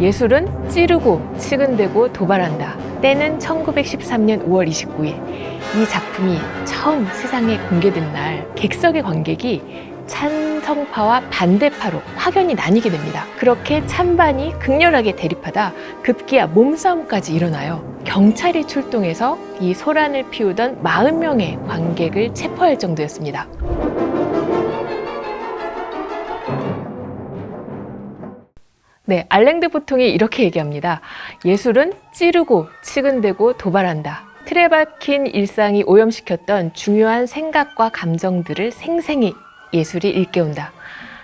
예술은 찌르고 치근대고 도발한다. 때는 1913년 5월 29일. 이 작품이 처음 세상에 공개된 날 객석의 관객이 찬성파와 반대파로 확연히 나뉘게 됩니다. 그렇게 찬반이 극렬하게 대립하다 급기야 몸싸움까지 일어나요. 경찰이 출동해서 이 소란을 피우던 40명의 관객을 체포할 정도였습니다. 네, 알랭 드 보통이 이렇게 얘기합니다. 예술은 찌르고 치근대고 도발한다. 틀에 박힌 일상이 오염시켰던 중요한 생각과 감정들을 생생히 예술이 일깨운다.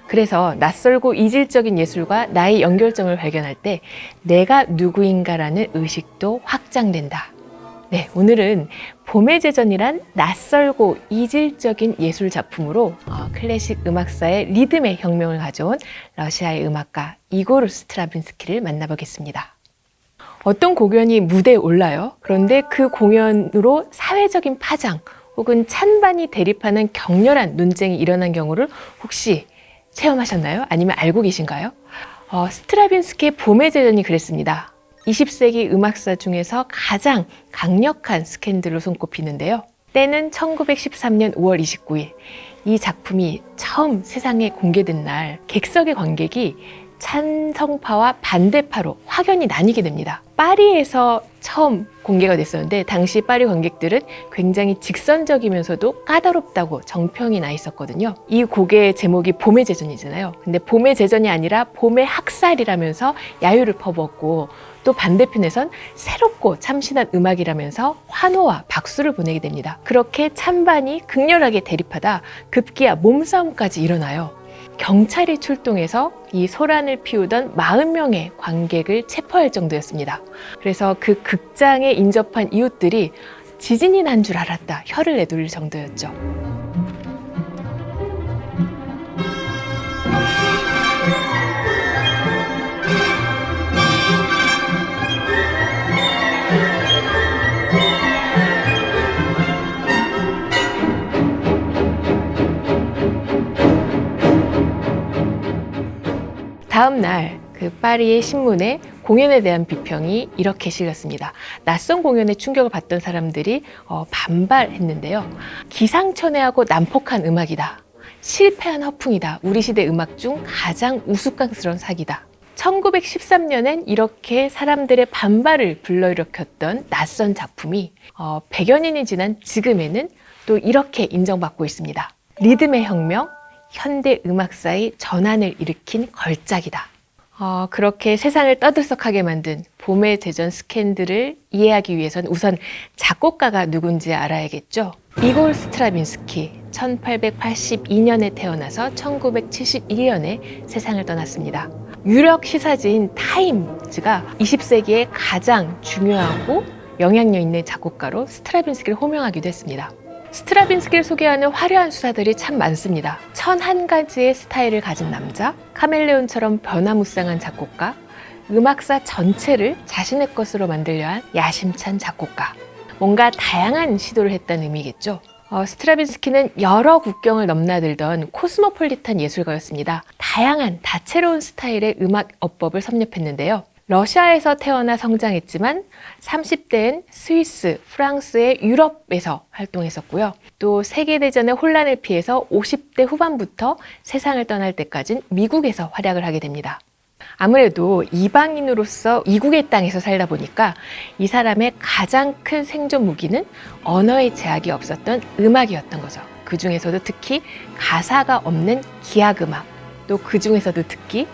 그래서 낯설고 이질적인 예술과 나의 연결점을 발견할 때 내가 누구인가라는 의식도 확장된다. 네, 오늘은 봄의 제전이란 낯설고 이질적인 예술 작품으로 클래식 음악사의 리듬의 혁명을 가져온 러시아의 음악가 이고르 스트라빈스키를 만나보겠습니다. 어떤 공연이 무대에 올라요. 그런데 그 공연으로 사회적인 파장 혹은 찬반이 대립하는 격렬한 논쟁이 일어난 경우를 혹시 체험하셨나요? 아니면 알고 계신가요? 스트라빈스키의 봄의 제전이 그랬습니다. 20세기 음악사 중에서 가장 강력한 스캔들로 손꼽히는데요. 때는 1913년 5월 29일. 이 작품이 처음 세상에 공개된 날 객석의 관객이 찬성파와 반대파로 확연히 나뉘게 됩니다. 파리에서 처음 공개가 됐었는데 당시 파리 관객들은 굉장히 직선적이면서도 까다롭다고 정평이 나 있었거든요. 이 곡의 제목이 봄의 제전이잖아요. 근데 봄의 제전이 아니라 봄의 학살이라면서 야유를 퍼붓고 또 반대편에선 새롭고 참신한 음악이라면서 환호와 박수를 보내게 됩니다. 그렇게 찬반이 극렬하게 대립하다 급기야 몸싸움까지 일어나요. 경찰이 출동해서 이 소란을 피우던 40명의 관객을 체포할 정도였습니다. 그래서 그 극장에 인접한 이웃들이 지진이 난 줄 알았다 혀를 내둘 정도였죠. 다음 날 그 파리의 신문에 공연에 대한 비평이 이렇게 실렸습니다. 낯선 공연에 충격을 받던 사람들이 반발했는데요. 기상천외하고 난폭한 음악이다. 실패한 허풍이다. 우리 시대 음악 중 가장 우스꽝스러운 사기다. 1913년엔 이렇게 사람들의 반발을 불러일으켰던 낯선 작품이 100여 년이 지난 지금에는 또 이렇게 인정받고 있습니다. 리듬의 혁명, 현대 음악사의 전환을 일으킨 걸작이다. 그렇게 세상을 떠들썩하게 만든 봄의 제전 스캔들을 이해하기 위해선 우선 작곡가가 누군지 알아야겠죠. 이골 스트라빈스키, 1882년에 태어나서 1971년에 세상을 떠났습니다. 유력 시사지인 타임즈가 20세기의 가장 중요하고 영향력 있는 작곡가로 스트라빈스키를 호명하기도 했습니다. 스트라빈스키를 소개하는 화려한 수사들이 참 많습니다. 1001가지의 스타일을 가진 남자, 카멜레온처럼 변화무쌍한 작곡가, 음악사 전체를 자신의 것으로 만들려 한 야심찬 작곡가. 뭔가 다양한 시도를 했다는 의미겠죠. 스트라빈스키는 여러 국경을 넘나들던 코스모폴리탄 예술가였습니다. 다양한 다채로운 스타일의 음악 어법을 섭렵했는데요. 러시아에서 태어나 성장했지만 30대엔 스위스, 프랑스의 유럽에서 활동했었고요. 또 세계대전의 혼란을 피해서 50대 후반부터 세상을 떠날 때까지는 미국에서 활약을 하게 됩니다. 아무래도 이방인으로서 이국의 땅에서 살다 보니까 이 사람의 가장 큰 생존 무기는 언어의 제약이 없었던 음악이었던 거죠. 그 중에서도 특히 가사가 없는 기악음악, 또 그 중에서도 특히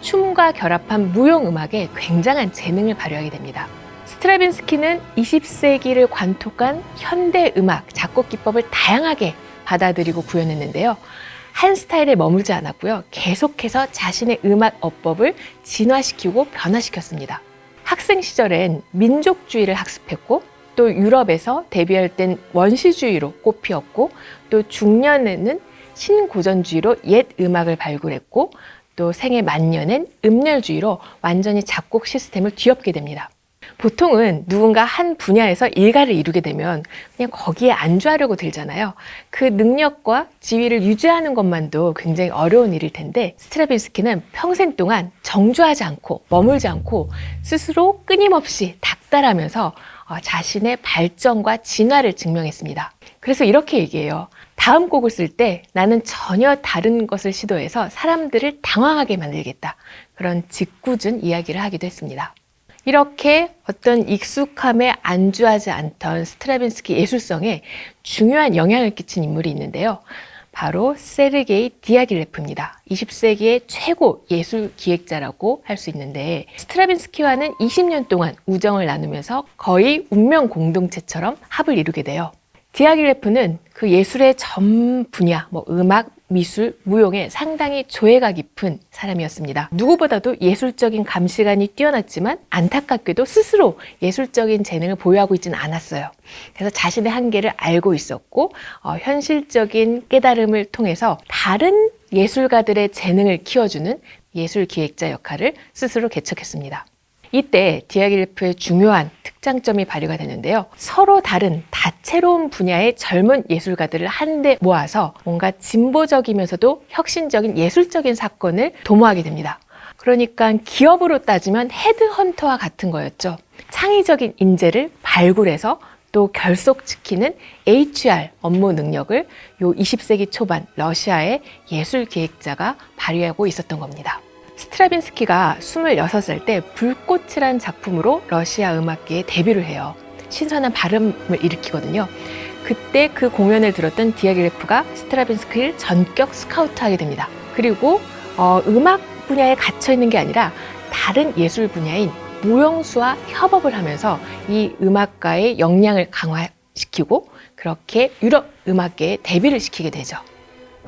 춤과 결합한 무용음악에 굉장한 재능을 발휘하게 됩니다. 스트라빈스키는 20세기를 관통한 현대음악, 작곡 기법을 다양하게 받아들이고 구현했는데요. 한 스타일에 머물지 않았고요. 계속해서 자신의 음악 어법을 진화시키고 변화시켰습니다. 학생 시절엔 민족주의를 학습했고 또 유럽에서 데뷔할 땐 원시주의로 꽃피웠고 또 중년에는 신고전주의로 옛 음악을 발굴했고 또 생애 만년엔 음렬주의로 완전히 작곡 시스템을 뒤엎게 됩니다. 보통은 누군가 한 분야에서 일가를 이루게 되면 그냥 거기에 안주하려고 들잖아요. 그 능력과 지위를 유지하는 것만도 굉장히 어려운 일일 텐데 스트라빈스키는 평생 동안 정주하지 않고 머물지 않고 스스로 끊임없이 닥달하면서 자신의 발전과 진화를 증명했습니다. 그래서 이렇게 얘기해요. 다음 곡을 쓸 때 나는 전혀 다른 것을 시도해서 사람들을 당황하게 만들겠다. 그런 짓궂은 이야기를 하기도 했습니다. 이렇게 어떤 익숙함에 안주하지 않던 스트라빈스키 예술성에 중요한 영향을 끼친 인물이 있는데요. 바로 세르게이 디아길레프입니다. 20세기의 최고 예술 기획자라고 할 수 있는데 스트라빈스키와는 20년 동안 우정을 나누면서 거의 운명 공동체처럼 합을 이루게 돼요. 디아길레프는 그 예술의 전 분야, 음악, 미술, 무용에 상당히 조예가 깊은 사람이었습니다. 누구보다도 예술적인 감시관이 뛰어났지만 안타깝게도 스스로 예술적인 재능을 보유하고 있지는 않았어요. 그래서 자신의 한계를 알고 있었고 현실적인 깨달음을 통해서 다른 예술가들의 재능을 키워주는 예술 기획자 역할을 스스로 개척했습니다. 이때 디아길레프의 중요한 특장점이 발휘가 되는데요. 서로 다른 다채로운 분야의 젊은 예술가들을 한데 모아서 뭔가 진보적이면서도 혁신적인 예술적인 사건을 도모하게 됩니다. 그러니까 기업으로 따지면 헤드헌터와 같은 거였죠. 창의적인 인재를 발굴해서 또 결속시키는 HR 업무 능력을 요 20세기 초반 러시아의 예술 기획자가 발휘하고 있었던 겁니다. 스트라빈스키가 26살 때 불꽃이란 작품으로 러시아 음악계에 데뷔를 해요. 신선한 발음을 일으키거든요. 그때 그 공연을 들었던 디아길레프가 스트라빈스키를 전격 스카우트하게 됩니다. 그리고 음악 분야에 갇혀 있는 게 아니라 다른 예술 분야인 무용수와 협업을 하면서 이 음악가의 역량을 강화시키고 그렇게 유럽 음악계에 데뷔를 시키게 되죠.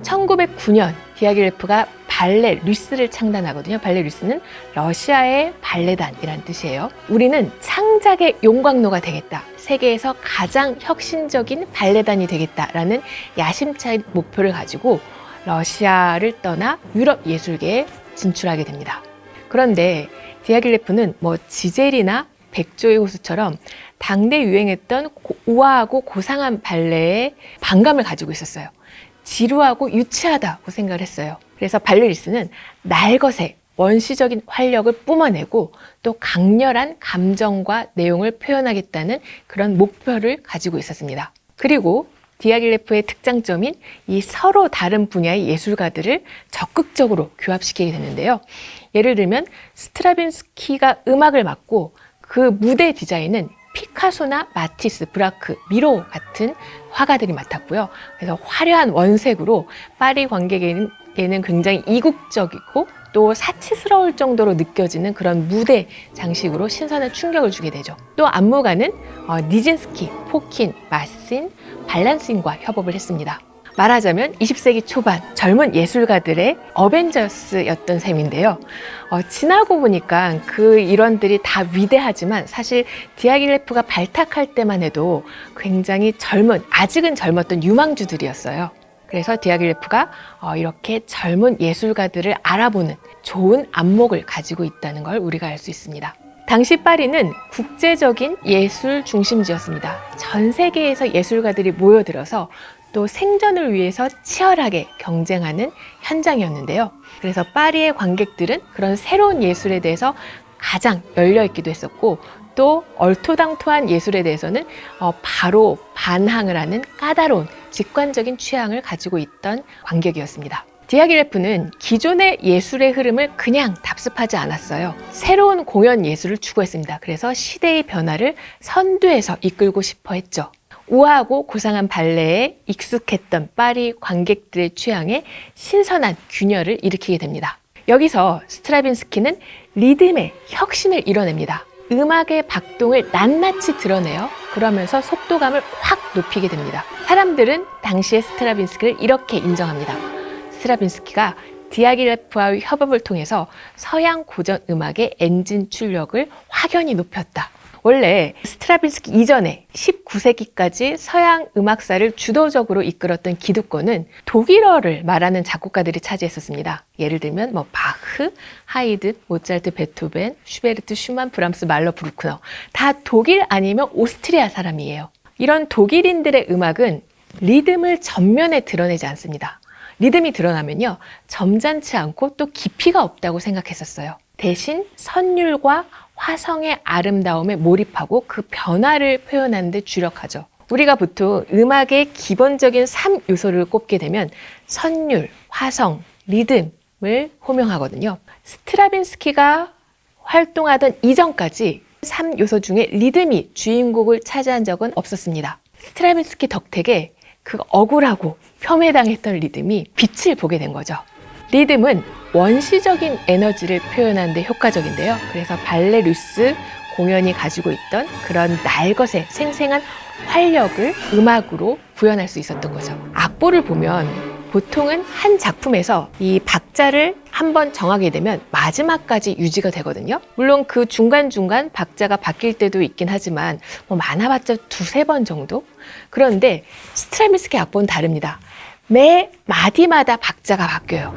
1909년 디아길레프가 발레 류스를 창단하거든요. 발레 류스는 러시아의 발레단이란 뜻이에요. 우리는 창작의 용광로가 되겠다. 세계에서 가장 혁신적인 발레단이 되겠다라는 야심차인 목표를 가지고 러시아를 떠나 유럽 예술계에 진출하게 됩니다. 그런데 디아길레프는 지젤이나 백조의 호수처럼 당대 유행했던 우아하고 고상한 발레에 반감을 가지고 있었어요. 지루하고 유치하다고 생각을 했어요. 그래서 발레리스는 날것의 원시적인 활력을 뿜어내고 또 강렬한 감정과 내용을 표현하겠다는 그런 목표를 가지고 있었습니다. 그리고 디아길레프의 특장점인 이 서로 다른 분야의 예술가들을 적극적으로 규합시키게 되는데요. 예를 들면 스트라빈스키가 음악을 맡고 그 무대 디자인은 피카소나 마티스, 브라크, 미로 같은 화가들이 맡았고요. 그래서 화려한 원색으로 파리 관객에는 굉장히 이국적이고 또 사치스러울 정도로 느껴지는 그런 무대 장식으로 신선한 충격을 주게 되죠. 또 안무가는 니진스키, 포킨, 마신, 발란신과 협업을 했습니다. 말하자면 20세기 초반 젊은 예술가들의 어벤져스였던 셈인데요. 지나고 보니까 그 일원들이 다 위대하지만 사실 디아길레프가 발탁할 때만 해도 굉장히 아직은 젊었던 유망주들이었어요. 그래서 디아길레프가 이렇게 젊은 예술가들을 알아보는 좋은 안목을 가지고 있다는 걸 우리가 알 수 있습니다. 당시 파리는 국제적인 예술 중심지였습니다. 전 세계에서 예술가들이 모여들어서 또 생존을 위해서 치열하게 경쟁하는 현장이었는데요. 그래서 파리의 관객들은 그런 새로운 예술에 대해서 가장 열려있기도 했었고 또 얼토당토한 예술에 대해서는 바로 반항을 하는 까다로운 직관적인 취향을 가지고 있던 관객이었습니다. 디아길레프는 기존의 예술의 흐름을 그냥 답습하지 않았어요. 새로운 공연 예술을 추구했습니다. 그래서 시대의 변화를 선두에서 이끌고 싶어 했죠. 우아하고 고상한 발레에 익숙했던 파리 관객들의 취향에 신선한 균열을 일으키게 됩니다. 여기서 스트라빈스키는 리듬의 혁신을 이뤄냅니다. 음악의 박동을 낱낱이 드러내요. 그러면서 속도감을 확 높이게 됩니다. 사람들은 당시의 스트라빈스키를 이렇게 인정합니다. 스트라빈스키가 디아길레프와의 협업을 통해서 서양 고전 음악의 엔진 출력을 확연히 높였다. 원래 스트라빈스키 이전에 19세기까지 서양 음악사를 주도적으로 이끌었던 기득권은 독일어를 말하는 작곡가들이 차지했었습니다. 예를 들면 바흐, 하이든, 모차르트, 베토벤, 슈베르트, 슈만, 브람스, 말러, 브루크너 다 독일 아니면 오스트리아 사람이에요. 이런 독일인들의 음악은 리듬을 전면에 드러내지 않습니다. 리듬이 드러나면요, 점잖지 않고 또 깊이가 없다고 생각했었어요. 대신 선율과 화성의 아름다움에 몰입하고 그 변화를 표현하는 데 주력하죠. 우리가 보통 음악의 기본적인 3요소를 꼽게 되면 선율, 화성, 리듬을 호명하거든요. 스트라빈스키가 활동하던 이전까지 3요소 중에 리듬이 주인공을 차지한 적은 없었습니다. 스트라빈스키 덕택에 그 억울하고 폄훼당했던 리듬이 빛을 보게 된 거죠. 리듬은 원시적인 에너지를 표현하는 데 효과적인데요. 그래서 발레 루스 공연이 가지고 있던 그런 날것의 생생한 활력을 음악으로 구현할 수 있었던 거죠. 악보를 보면 보통은 한 작품에서 이 박자를 한번 정하게 되면 마지막까지 유지가 되거든요. 물론 그 중간중간 박자가 바뀔 때도 있긴 하지만 많아봤자 2-3번 정도? 그런데 스트라빈스키 악보는 다릅니다. 매 마디마다 박자가 바뀌어요.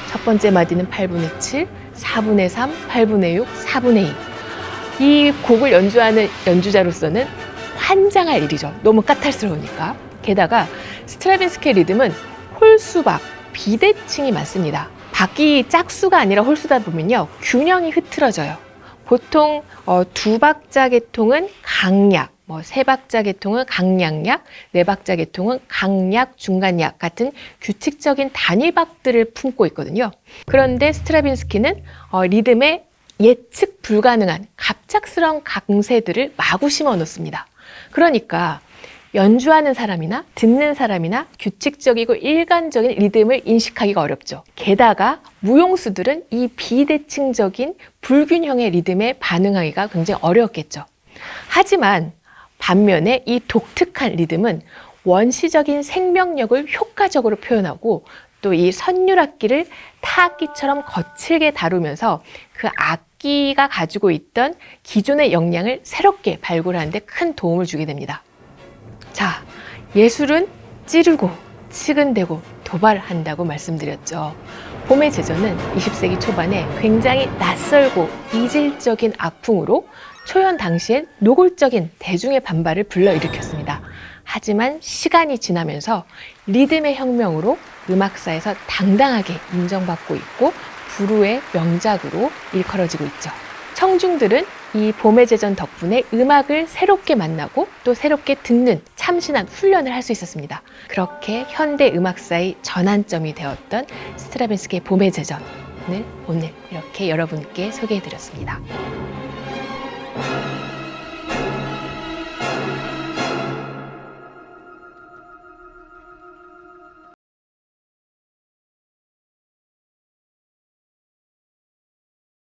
첫 번째 마디는 8분의 7, 4분의 3, 8분의 6, 4분의 2. 이 곡을 연주하는 연주자로서는 환장할 일이죠. 너무 까탈스러우니까. 게다가 스트라빈스키의 리듬은 홀수박, 비대칭이 많습니다. 박이 짝수가 아니라 홀수다 보면요, 균형이 흐트러져요. 보통 2박자 계통은 강약, 3박자 계통은 강약약, 4박자 계통은 강약, 중간약 같은 규칙적인 단위박들을 품고 있거든요. 그런데 스트라빈스키는 리듬에 예측 불가능한 갑작스러운 강세들을 마구 심어 놓습니다. 그러니까 연주하는 사람이나 듣는 사람이나 규칙적이고 일관적인 리듬을 인식하기가 어렵죠. 게다가 무용수들은 이 비대칭적인 불균형의 리듬에 반응하기가 굉장히 어려웠겠죠. 하지만 반면에 이 독특한 리듬은 원시적인 생명력을 효과적으로 표현하고 또 이 선율악기를 타악기처럼 거칠게 다루면서 그 악기가 가지고 있던 기존의 역량을 새롭게 발굴하는 데 큰 도움을 주게 됩니다. 자, 예술은 찌르고 치근대고 도발한다고 말씀드렸죠. 봄의 제전은 20세기 초반에 굉장히 낯설고 이질적인 악풍으로 초연 당시엔 노골적인 대중의 반발을 불러일으켰습니다. 하지만 시간이 지나면서 리듬의 혁명으로 음악사에서 당당하게 인정받고 있고 불후의 명작으로 일컬어지고 있죠. 청중들은 이 봄의 제전 덕분에 음악을 새롭게 만나고 또 새롭게 듣는 참신한 훈련을 할 수 있었습니다. 그렇게 현대 음악사의 전환점이 되었던 스트라빈스키의 봄의 제전을 오늘 이렇게 여러분께 소개해드렸습니다.